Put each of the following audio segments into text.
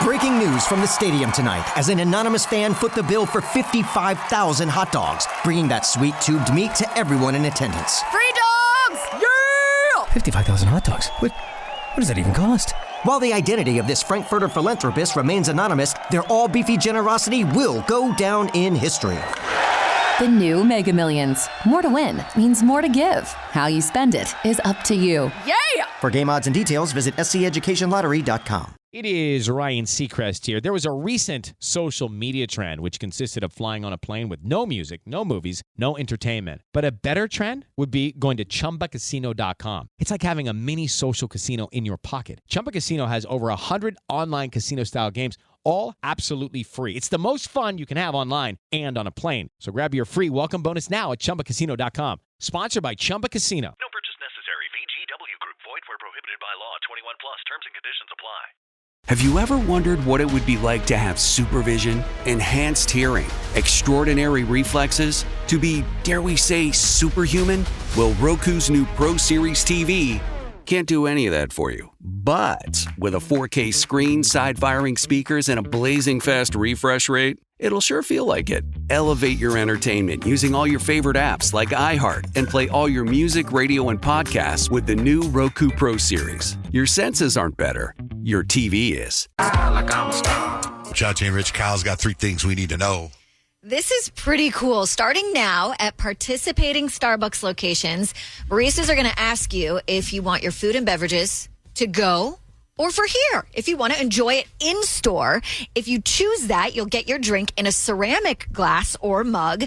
Breaking news from the stadium tonight as an anonymous fan foot the bill for 55,000 hot dogs, bringing that sweet tubed meat to everyone in attendance. Free dogs! Yeah! 55,000 hot dogs? What does that even cost? While the identity of this Frankfurter philanthropist remains anonymous, their all-beefy generosity will go down in history. The new Mega Millions. More to win means more to give. How you spend it is up to you. Yeah! For game odds and details, visit sceducationlottery.com. It is Ryan Seacrest here. There was a recent social media trend which consisted of flying on a plane with no music, no movies, no entertainment. But a better trend would be going to ChumbaCasino.com. It's like having a mini social casino in your pocket. Chumba Casino has over 100 online casino-style games, all absolutely free. It's the most fun you can have online and on a plane. So grab your free welcome bonus now at ChumbaCasino.com. Sponsored by Chumba Casino. No purchase necessary. VGW Group. Void where prohibited by law. 21 plus. Terms and conditions apply. Have you ever wondered what it would be like to have supervision, enhanced hearing, extraordinary reflexes, to be, dare we say, superhuman? Well, Roku's new Pro Series TV can't do any of that for you. But with a 4K screen, side-firing speakers, and a blazing fast refresh rate, it'll sure feel like it. Elevate your entertainment using all your favorite apps like iHeart and play all your music, radio, and podcasts with the new Roku Pro Series. Your senses aren't better. Your TV is. Chachi and Rich Kyle's got 3 things we need to know. This is pretty cool. Starting now at participating Starbucks locations, baristas are going to ask you if you want your food and beverages to go or for here. If you want to enjoy it in store, if you choose that, you'll get your drink in a ceramic glass or mug,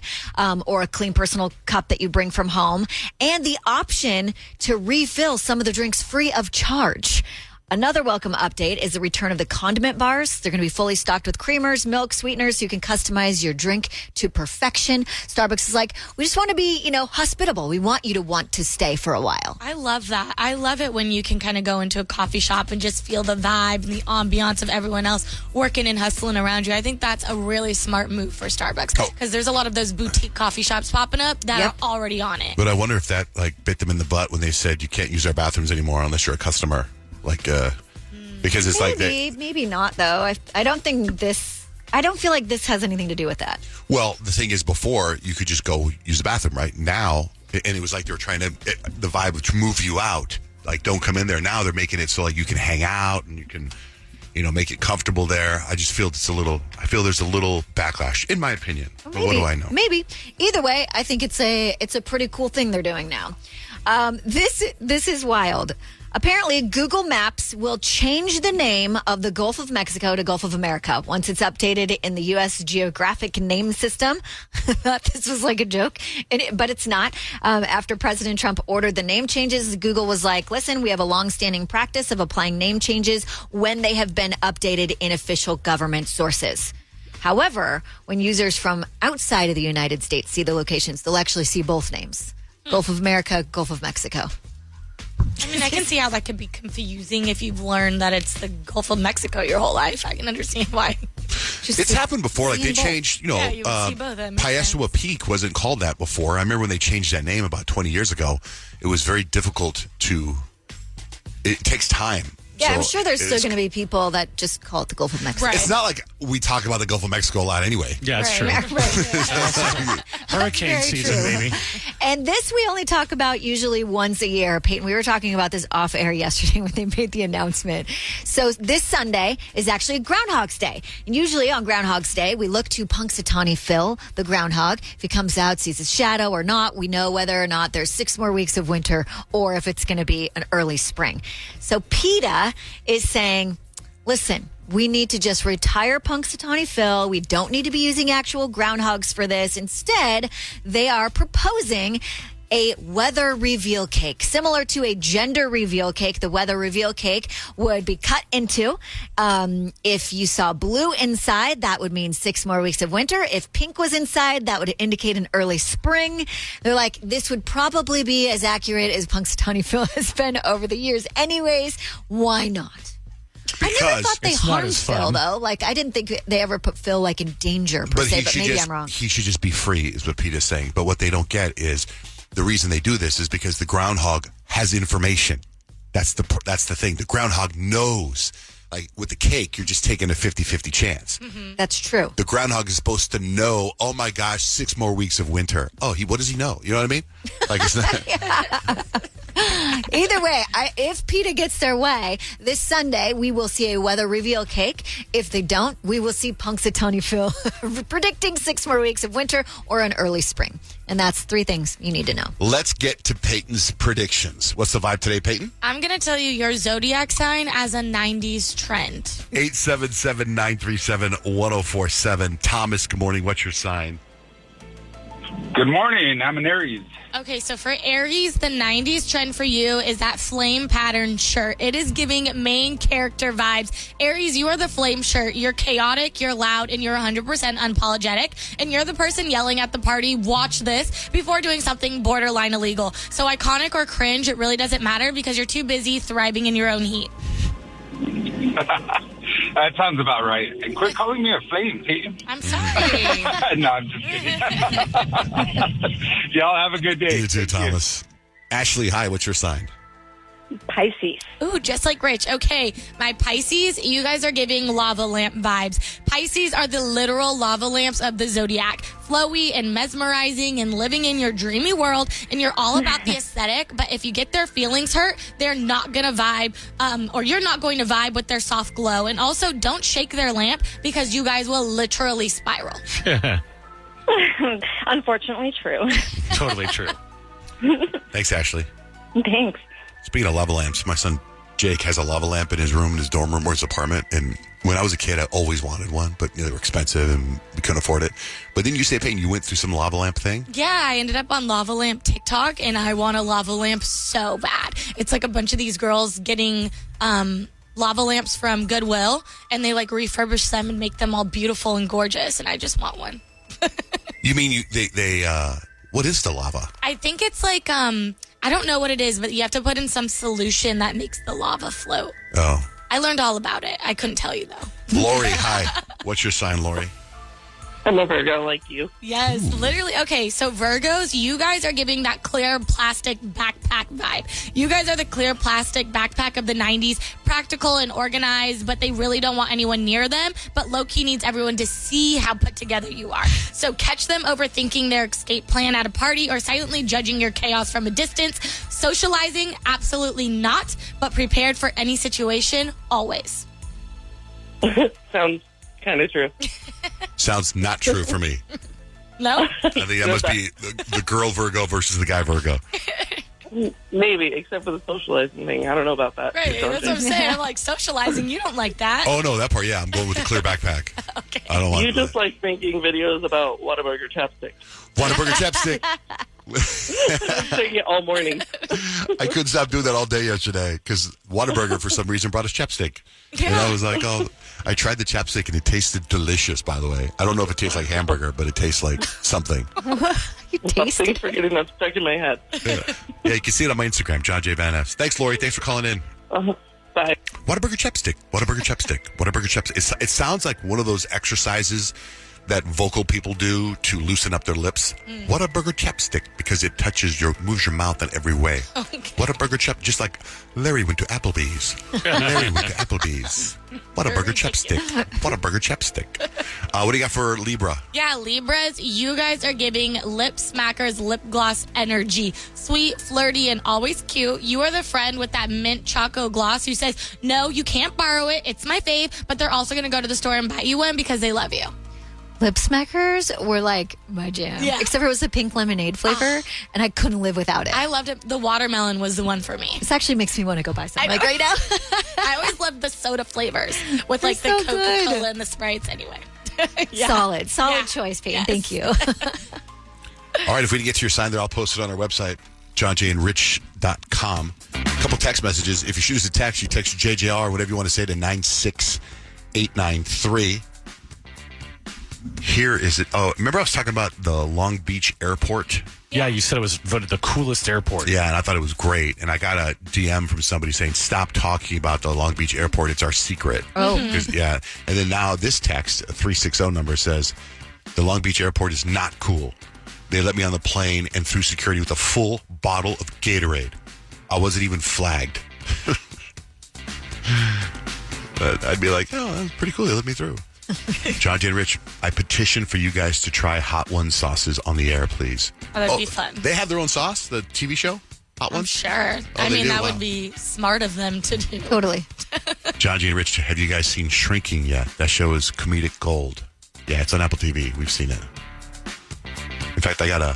or a clean personal cup that you bring from home, and the option to refill some of the drinks free of charge. Another welcome update is the return of the condiment bars. They're going to be fully stocked with creamers, milk, sweeteners, so you can customize your drink to perfection. Starbucks is like, we just want to be, hospitable. We want you to want to stay for a while. I love that. I love it when you can kind of go into a coffee shop and just feel the vibe and the ambiance of everyone else working and hustling around you. I think that's a really smart move for Starbucks because there's a lot of those boutique coffee shops popping up that are already on it. But I wonder if that bit them in the butt when they said you can't use our bathrooms anymore unless you're a customer. Because it's maybe not though. I don't feel like this has anything to do with that. Well, the thing is, before you could just go use the bathroom, right? Now, and it was like they were trying the vibe to move you out, like don't come in there. Now they're making it so like you can hang out and you can, make it comfortable there. I just feel there's a little backlash, in my opinion. But what do I know? Maybe. Either way, I think it's a pretty cool thing they're doing now. This is wild. Apparently, Google Maps will change the name of the Gulf of Mexico to Gulf of America once it's updated in the U.S. geographic name system. I thought this was like a joke, but it's not. After President Trump ordered the name changes, Google was like, listen, we have a long-standing practice of applying name changes when they have been updated in official government sources. However, when users from outside of the United States see the locations, they'll actually see both names. Gulf of America, Gulf of Mexico. I mean, I can see how that could be confusing if you've learned that it's the Gulf of Mexico your whole life. I can understand why. It's happened before. Like they changed, Piestewa Peak wasn't called that before. I remember when they changed that name about 20 years ago. It was very difficult it takes time. Yeah, so I'm sure there's still going to be people that just call it the Gulf of Mexico. Right. It's not like we talk about the Gulf of Mexico a lot anyway. Yeah, that's true. Right. Hurricane season, maybe. And this we only talk about usually once a year. Peyton, we were talking about this off air yesterday when they made the announcement. So this Sunday is actually Groundhog's Day. And usually on Groundhog's Day, we look to Punxsutawney Phil, the groundhog. If he comes out, sees his shadow or not, we know whether or not there's 6 more weeks of winter or if it's going to be an early spring. So PETA is saying, listen, we need to just retire Punxsutawney Phil. We don't need to be using actual groundhogs for this. Instead, they are proposing a weather reveal cake. Similar to a gender reveal cake, the weather reveal cake would be cut into. If you saw blue inside, that would mean 6 more weeks of winter. If pink was inside, that would indicate an early spring. They're like, this would probably be as accurate as Punxsutawney Phil has been over the years. Anyways, why not? Because I never thought they harmed Phil, though. Like, I didn't think they ever put Phil, in danger, per se, but maybe I'm wrong. He should just be free, is what PETA's saying. But what they don't get is the reason they do this is because the groundhog has information. That's the thing. The groundhog knows. like with the cake, you're just taking a 50-50 chance. That's true. The groundhog is supposed to know, oh my gosh, 6 more weeks of winter. Oh, what does he know? You know what I mean? Like it's not. Either way, if PETA gets their way, this Sunday we will see a weather reveal cake. If they don't, we will see Punxsutawney Phil predicting 6 more weeks of winter or an early spring. And that's 3 things you need to know. Let's get to Peyton's predictions. What's the vibe today, Peyton? I'm going to tell you your zodiac sign as a 90s trend. 877-937-1047. Thomas, good morning. What's your sign? Good morning. I'm an Aries. Okay, so for Aries, the 90s trend for you is that flame pattern shirt. It is giving main character vibes. Aries, you are the flame shirt. You're chaotic, you're loud, and you're 100% unapologetic. And you're the person yelling at the party, watch this, before doing something borderline illegal. So iconic or cringe, it really doesn't matter because you're too busy thriving in your own heat. That sounds about right. And quit calling me a flame, Peyton. I'm sorry. No, I'm just kidding. Y'all have a good day. You too, Thomas. Ashley, hi. What's your sign? Pisces. Ooh, just like Rich. Okay, my Pisces, you guys are giving lava lamp vibes. Pisces are the literal lava lamps of the zodiac. Flowy and mesmerizing and living in your dreamy world, and you're all about the aesthetic, but if you get their feelings hurt, they're not going to vibe, or you're not going to vibe with their soft glow. And also, don't shake their lamp because you guys will literally spiral. Unfortunately, true. Totally true. Thanks, Ashley. Thanks. Speaking of lava lamps, my son Jake has a lava lamp in his room, in his dorm room or his apartment. And when I was a kid, I always wanted one, but they were expensive and we couldn't afford it. But then you say, Peyton, you went through some lava lamp thing? Yeah, I ended up on lava lamp TikTok, and I want a lava lamp so bad. It's like a bunch of these girls getting lava lamps from Goodwill, and they like refurbish them and make them all beautiful and gorgeous, and I just want one. You mean they what is the lava? I think it's like, I don't know what it is, but you have to put in some solution that makes the lava float. Oh. I learned all about it. I couldn't tell you, though. Lori, hi. What's your sign, Lori? I'm a Virgo like you. Yes, literally. Okay, so Virgos, you guys are giving that clear plastic backpack vibe. You guys are the clear plastic backpack of the 90s, practical and organized, but they really don't want anyone near them, but low-key needs everyone to see how put together you are. So catch them overthinking their escape plan at a party or silently judging your chaos from a distance. Socializing, absolutely not, but prepared for any situation, always. Sounds kind of true. Sounds not true for me. No? I think that must be the girl Virgo versus the guy Virgo. Maybe, except for the socializing thing. I don't know about that. Right, that's what I'm saying. I'm like, socializing, you don't like that. Oh, no, that part, yeah. I'm going with the clear backpack. Okay. I don't want You just like making videos about Whataburger chapstick. Whataburger chapstick. Taking it all morning. I couldn't stop doing that all day yesterday because Whataburger, for some reason, brought us chapstick. And I was like, oh, I tried the chapstick and it tasted delicious, by the way. I don't know if it tastes like hamburger, but it tastes like something. You taste Thanks for getting that stuck in my head. Yeah, you can see it on my Instagram, John J. Van F. Thanks, Lori. Thanks for calling in. Bye. Whataburger chapstick. Whataburger chapstick. Whataburger chapstick. It sounds like one of those exercises that vocal people do to loosen up their lips. Whataburger chapstick, because it moves your mouth in every way. Okay. Whataburger chap, just like Larry went to Applebee's. Larry went to Applebee's. Whataburger chapstick. Whataburger chapstick. What do you got for Libra? Yeah, Libras, you guys are giving lip smackers lip gloss energy. Sweet, flirty, and always cute. You are the friend with that mint choco gloss who says, no, you can't borrow it. It's my fave. But they're also going to go to the store and buy you one because they love you. Lip smackers were like my jam. Yeah. Except for it was the pink lemonade flavor, and I couldn't live without it. I loved it. The watermelon was the one for me. This actually makes me want to go buy some. I know. Like right now. I always loved the soda flavors with like They're the so Coca-Cola good. and the Sprites anyway. Yeah. Solid choice, Payton. Yes. Thank you. All right, if we didn't get to your sign there, I'll post it on our website, johnjandrich.com. A couple text messages. If you shoot us a text, you text JJR, whatever you want to say, to 96893. Here is it. Oh, remember I was talking about the Long Beach airport? Yeah, you said it was voted the coolest airport. Yeah, and I thought it was great. And I got a DM from somebody saying, stop talking about the Long Beach airport. It's our secret. Oh. Yeah. And then now this text, a 360 number, says, the Long Beach airport is not cool. They let me on the plane and through security with a full bottle of Gatorade. I wasn't even flagged. But I'd be like, oh, that's pretty cool. They let me through. John, Jay, and Rich, I petition for you guys to try Hot Ones sauces on the air, please. Oh, that'd be fun. They have their own sauce, the TV show? Hot I'm Ones? sure. Oh, they do? that Wow. would be smart of them to do. Totally. John, Jay, and Rich, have you guys seen Shrinking yet? That show is comedic gold. Yeah, it's on Apple TV. We've seen it. In fact, I got a...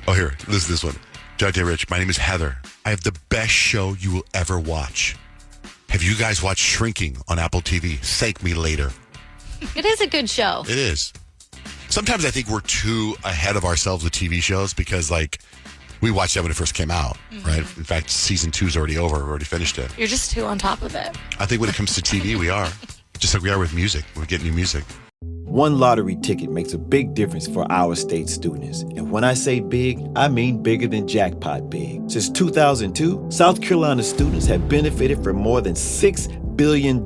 Oh, here. Listen to this one. John, Jay, and Rich, my name is Heather. I have the best show you will ever watch. Have you guys watched Shrinking on Apple TV? Thank me later. It is a good show. It is. Sometimes I think we're too ahead of ourselves with TV shows because, like, we watched that when it first came out, right? In fact, season 2's already over. We already finished it. You're just too on top of it. I think when it comes to TV, we are. Just like we are with music. We're getting new music. One lottery ticket makes a big difference for our state students. And when I say big, I mean bigger than jackpot big. Since 2002, South Carolina students have benefited from more than $6 billion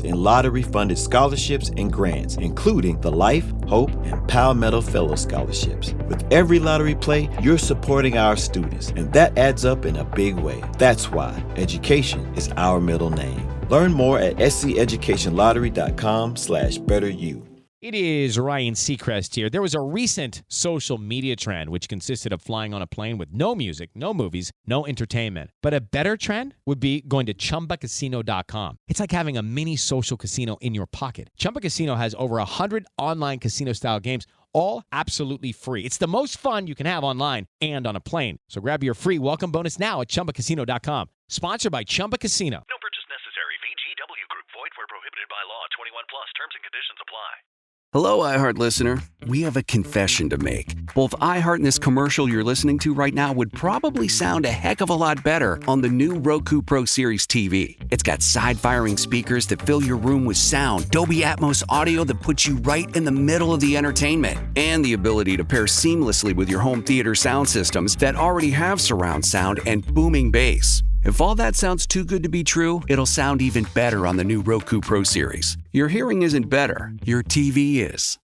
in lottery-funded scholarships and grants, including the Life, Hope, and Palmetto Fellow Scholarships. With every lottery play, you're supporting our students, and that adds up in a big way. That's why education is our middle name. Learn more at sceducationlottery.com/betteryou. It is Ryan Seacrest here. There was a recent social media trend which consisted of flying on a plane with no music, no movies, no entertainment. But a better trend would be going to ChumbaCasino.com. It's like having a mini social casino in your pocket. Chumba Casino has over 100 online casino-style games, all absolutely free. It's the most fun you can have online and on a plane. So grab your free welcome bonus now at ChumbaCasino.com. Sponsored by Chumba Casino. No purchase necessary. VGW Group. Void where prohibited by law. 21 plus. Terms and conditions apply. Hello, iHeart listener. We have a confession to make. Both iHeart and this commercial you're listening to right now would probably sound a heck of a lot better on the new Roku Pro Series TV. It's got side-firing speakers that fill your room with sound, Dolby Atmos audio that puts you right in the middle of the entertainment, and the ability to pair seamlessly with your home theater sound systems that already have surround sound and booming bass. If all that sounds too good to be true, it'll sound even better on the new Roku Pro Series. Your hearing isn't better, your TV is.